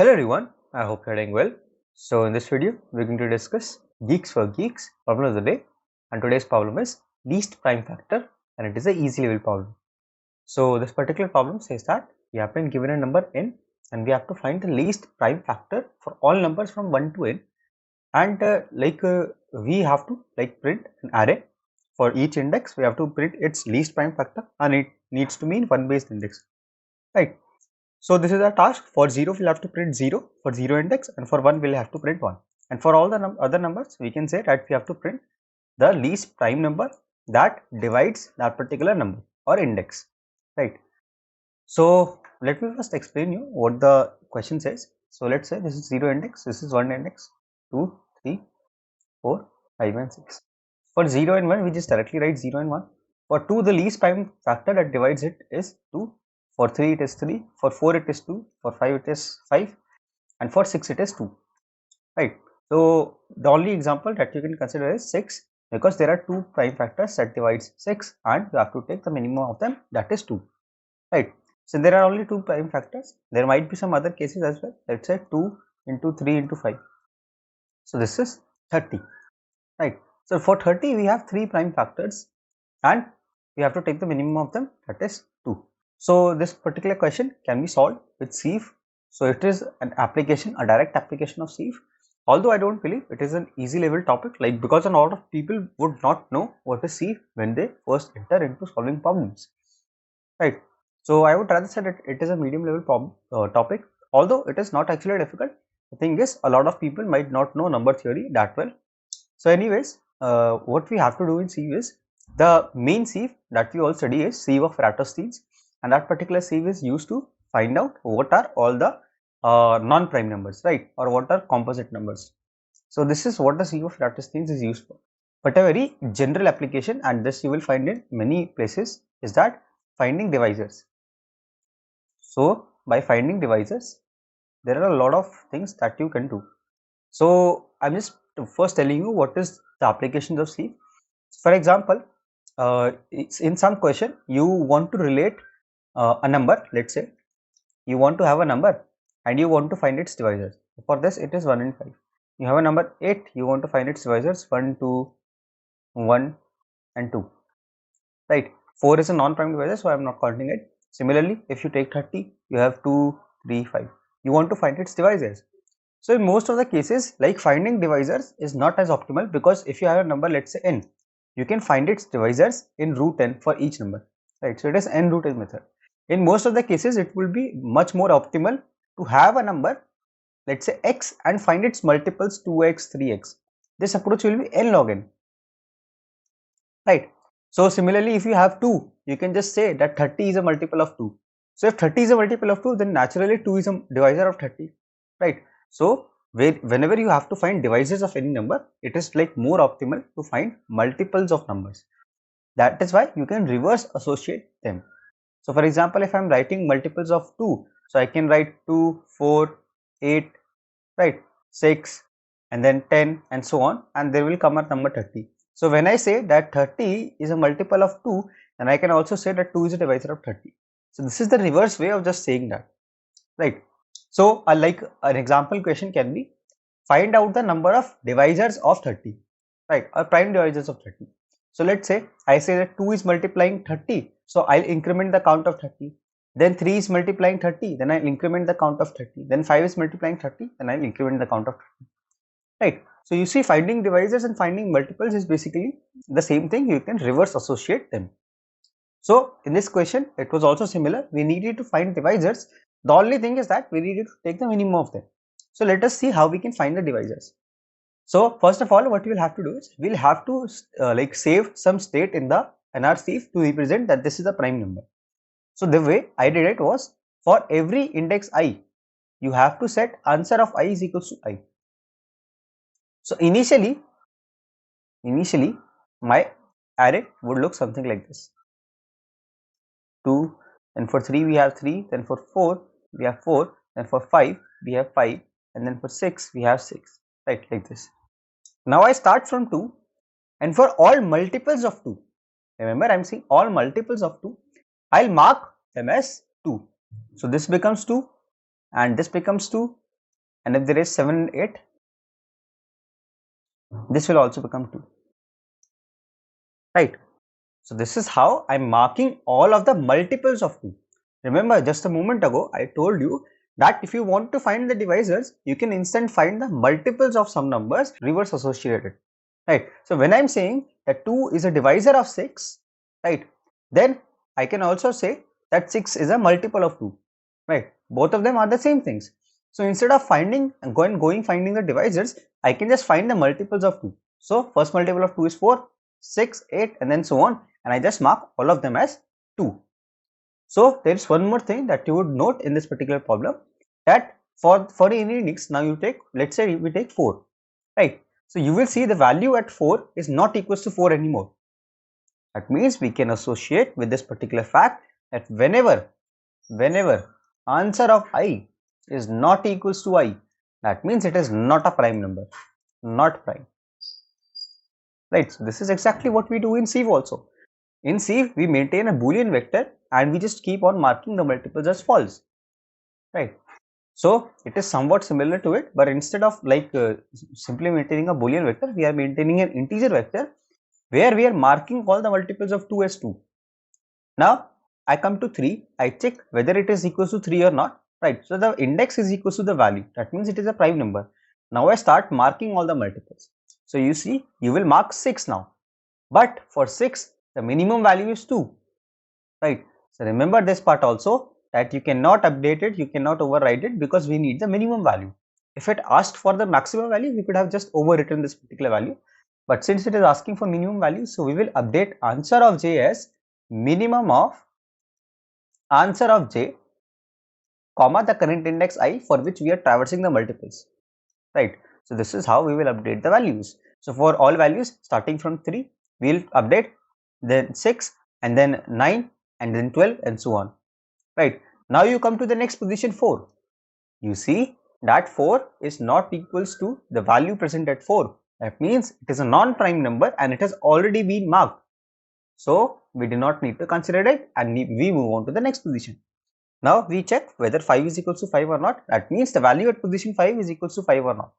Hello everyone, I hope you're doing well. So in this video, we're going to discuss Geeks for Geeks problem of the day, and today's problem is least prime factor, and it is a easy level problem. So this particular problem says that we have been given a number n and we have to find the least prime factor for all numbers from 1 to n, and we have to print an array for each index. We have to print its least prime factor and it needs to mean one based index, right? So this is our task. For 0 we'll have to print 0 for 0 index, and for 1 we'll have to print 1, and for all the other numbers we can say that we have to print the least prime number that divides that particular number or index, right? So let me first explain you what the question says. So let's say this is 0 index, this is 1 index, 2, 3, 4, 5 and 6. For 0 and 1 we just directly write 0 and 1. For 2 the least prime factor that divides it is 2. For 3 it is 3, for 4 it is 2, for 5 it is 5, and for 6 it is 2, right? So the only example that you can consider is 6, because there are 2 prime factors that divides 6 and you have to take the minimum of them, that is 2, right? So there are only 2 prime factors. There might be some other cases as well. Let's say 2 into 3 into 5. So this is 30, right? So for 30 we have 3 prime factors and we have to take the minimum of them, that is 2. So this particular question can be solved with sieve. So it is an application, a direct application of sieve. Although I don't believe it is an easy level topic, because a lot of people would not know what is sieve when they first enter into solving problems, right? So I would rather say that it is a medium level problem topic, although it is not actually difficult. The thing is, a lot of people might not know number theory that well. So anyways, what we have to do in sieve is, the main sieve that we all study is sieve of Eratosthenes, and that particular sieve is used to find out what are all the non-prime numbers, right, or what are composite numbers. So this is what the sieve of Eratosthenes is used for. But a very general application, and this you will find in many places, is that finding divisors. So by finding divisors, there are a lot of things that you can do. So I'm just first telling you what is the applications of sieve. For example, in some question you want to relate a number. Let's say you want to have a number and you want to find its divisors. For this it is 1 and 5. You have a number 8, you want to find its divisors 1, 2, 1 and 2, right? 4 is a non-prime divisor, so I am not counting it. Similarly, if you take 30, you have 2, 3, 5. You want to find its divisors. So in most of the cases, finding divisors is not as optimal, because if you have a number, let's say n, you can find its divisors in root n for each number, right? So it is n root n method. In most of the cases, it will be much more optimal to have a number, let's say x, and find its multiples 2x, 3x. This approach will be n log n, right? So similarly, if you have 2, you can just say that 30 is a multiple of 2. So if 30 is a multiple of 2, then naturally 2 is a divisor of 30, right? So whenever you have to find divisors of any number, it is more optimal to find multiples of numbers. That is why you can reverse associate them. So for example, if I am writing multiples of 2, so I can write 2, 4, 8, right, 6, and then 10 and so on, and there will come a number 30. So when I say that 30 is a multiple of 2, then I can also say that 2 is a divisor of 30. So this is the reverse way of just saying that, right? So like an example question can be, find out the number of divisors of 30, right, or prime divisors of 30. So let's say I say that 2 is multiplying 30, so I'll increment the count of 30. Then 3 is multiplying 30, then I'll increment the count of 30. Then 5 is multiplying 30, then I'll increment the count of 30, right? So you see, finding divisors and finding multiples is basically the same thing. You can reverse associate them. So in this question, it was also similar. We needed to find divisors. The only thing is that we needed to take the minimum of them. So let us see how we can find the divisors. So first of all, what we will have to do is, we'll have to save some state in the NR-sieve to represent that this is a prime number. So the way I did it was, for every index I, you have to set answer of I is equals to I. So initially my array would look something like this. 2, then for 3 we have 3, then for 4 we have 4, then for 5 we have 5, and then for 6 we have 6, right, like this. Now I start from 2, and for all multiples of 2, remember I am saying all multiples of 2, I'll mark them as 2. So this becomes 2 and this becomes 2 and if there is 7 and 8, this will also become 2, right? So this is how I'm marking all of the multiples of 2. Remember, just a moment ago I told you that if you want to find the divisors, you can instant find the multiples of some numbers reverse associated, right? So when I'm saying that 2 is a divisor of 6, right, then I can also say that 6 is a multiple of 2, right? Both of them are the same things. So instead of finding finding the divisors, I can just find the multiples of 2. So first multiple of 2 is 4, 6, 8, and then so on, and I just mark all of them as 2. So there is one more thing that you would note in this particular problem, that for any index, now you take, let's say we take 4, right? So you will see the value at 4 is not equals to 4 anymore. That means we can associate with this particular fact that whenever answer of I is not equals to I, that means it is not a prime number, not prime, right? So this is exactly what we do in sieve also. In sieve, we maintain a Boolean vector and we just keep on marking the multiples as false, right? So it is somewhat similar to it, but instead of simply maintaining a Boolean vector, we are maintaining an integer vector where we are marking all the multiples of 2 as 2. Now I come to 3, I check whether it is equals to 3 or not, right? So the index is equals to the value, that means it is a prime number. Now I start marking all the multiples. So you see, you will mark 6 now, but for 6 the minimum value is 2, right? So remember this part also, that you cannot update it, you cannot override it, because we need the minimum value. If it asked for the maximum value, we could have just overwritten this particular value, but since it is asking for minimum value, so we will update answer of j as minimum of answer of j comma the current index I for which we are traversing the multiples, right? So this is how we will update the values. So for all values starting from 3, we will update, then 6, and then 9, and then 12, and so on, right? Now you come to the next position, 4. You see that 4 is not equals to the value present at 4. That means it is a non-prime number and it has already been marked. So we do not need to consider it and we move on to the next position. Now we check whether 5 is equals to 5 or not. That means the value at position 5 is equals to 5 or not.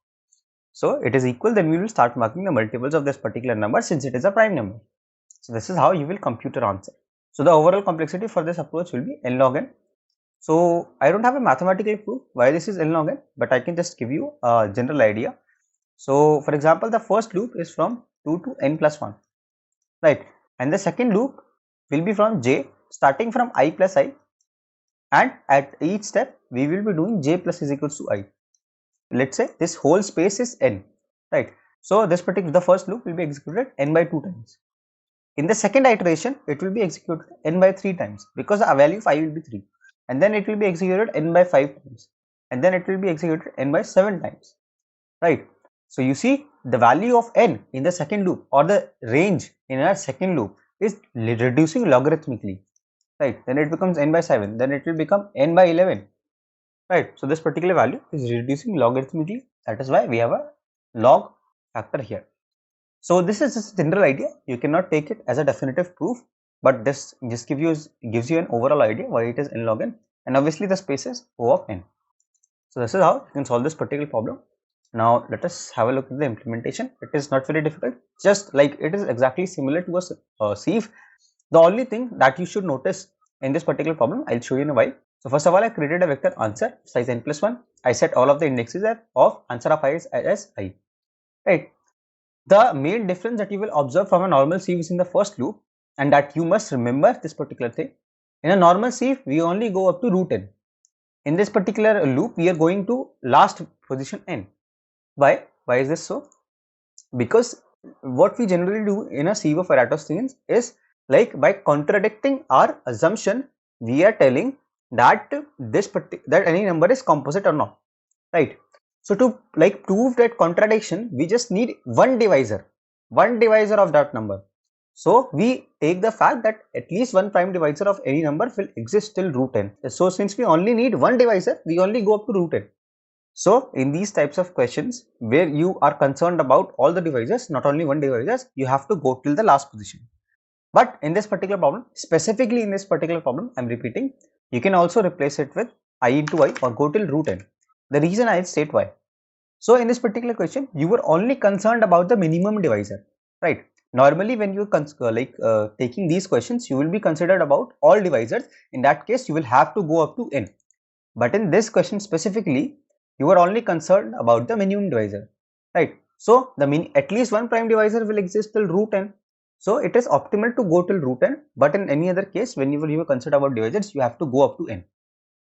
So it is equal, then we will start marking the multiples of this particular number since it is a prime number. So this is how you will compute your answer. So the overall complexity for this approach will be n log n. So I don't have a mathematical proof why this is n log n, but I can just give you a general idea. So for example, the first loop is from 2 to n plus 1, right? And the second loop will be from j starting from I plus I, and at each step we will be doing j plus is equals to I. Let's say this whole space is n, right? So this particular, the first loop will be executed n by 2 times. In the second iteration, it will be executed n by 3 times, because the value 5 will be 3, and then it will be executed n by 5 times, and then it will be executed n by 7 times, right? So you see the value of n in the second loop, or the range in our second loop, is reducing logarithmically, right? Then it becomes n by 7, then it will become n by 11, right? So this particular value is reducing logarithmically. That is why we have a log factor here. So this is just a general idea. You cannot take it as a definitive proof, but this just gives you an overall idea why it is n log n, and obviously the space is O of n. So this is how you can solve this particular problem. Now let us have a look at the implementation. It is not very difficult, just like it is exactly similar to a sieve. The only thing that you should notice in this particular problem, I'll show you in a while. So first of all, I created a vector answer size n plus 1. I set all of the indexes of answer of I as I, right? The main difference that you will observe from a normal sieve is in the first loop, and that you must remember this particular thing. In a normal sieve, we only go up to root n. In this particular loop, we are going to last position n. Why? Why is this so? Because what we generally do in a sieve of Eratosthenes is, like, by contradicting our assumption, we are telling that that any number is composite or not, right? So to prove that contradiction, we just need one divisor of that number. So we take the fact that at least one prime divisor of any number will exist till root n. So since we only need one divisor, we only go up to root n. So in these types of questions where you are concerned about all the divisors, not only one divisor, you have to go till the last position. But in this particular problem, specifically in this particular problem, I am repeating, you can also replace it with I into I or go till root n. The reason I'll state why. So in this particular question, you were only concerned about the minimum divisor, right? Normally, when you taking these questions, you will be considered about all divisors. In that case, you will have to go up to n. But in this question specifically, you are only concerned about the minimum divisor, right? So the at least one prime divisor will exist till root n. So it is optimal to go till root n. But in any other case, whenever you are concerned about divisors, you have to go up to n,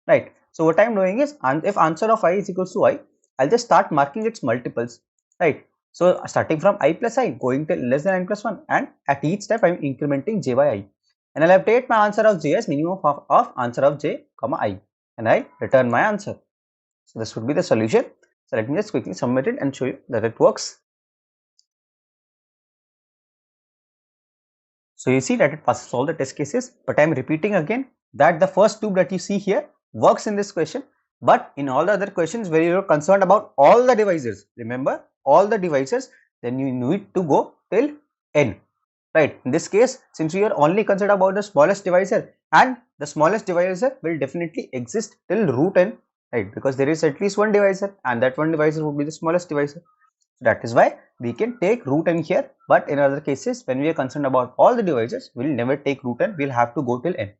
right? So what I am doing is, if answer of I is equals to I, I'll just start marking its multiples, right? So starting from I plus I, going till less than n plus 1, and at each step I'm incrementing j by I, and I'll update my answer of j as minimum of answer of j comma I, and I return my answer. So this would be the solution. So let me just quickly submit it and show you that it works. So you see that it passes all the test cases, but I'm repeating again that the first tube that you see here works in this question, but in all the other questions where you're concerned about all the divisors, remember all the divisors, then you need to go till n, right? In this case, since we are only concerned about the smallest divisor, and the smallest divisor will definitely exist till root n, right? Because there is at least one divisor, and that one divisor would be the smallest divisor. That is why we can take root n here, but in other cases, when we are concerned about all the divisors, we will never take root n, we will have to go till n,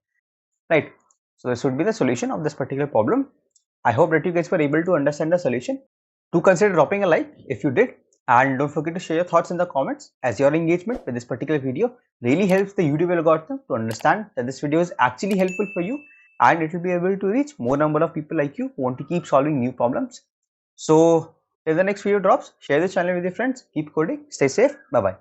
right? So this would be the solution of this particular problem. I hope that you guys were able to understand the solution. Do consider dropping a like if you did, and don't forget to share your thoughts in the comments, as your engagement with this particular video really helps the YouTube algorithm to understand that this video is actually helpful for you, and it will be able to reach more number of people like you who want to keep solving new problems. So till the next video drops, share this channel with your friends, keep coding, stay safe, bye bye.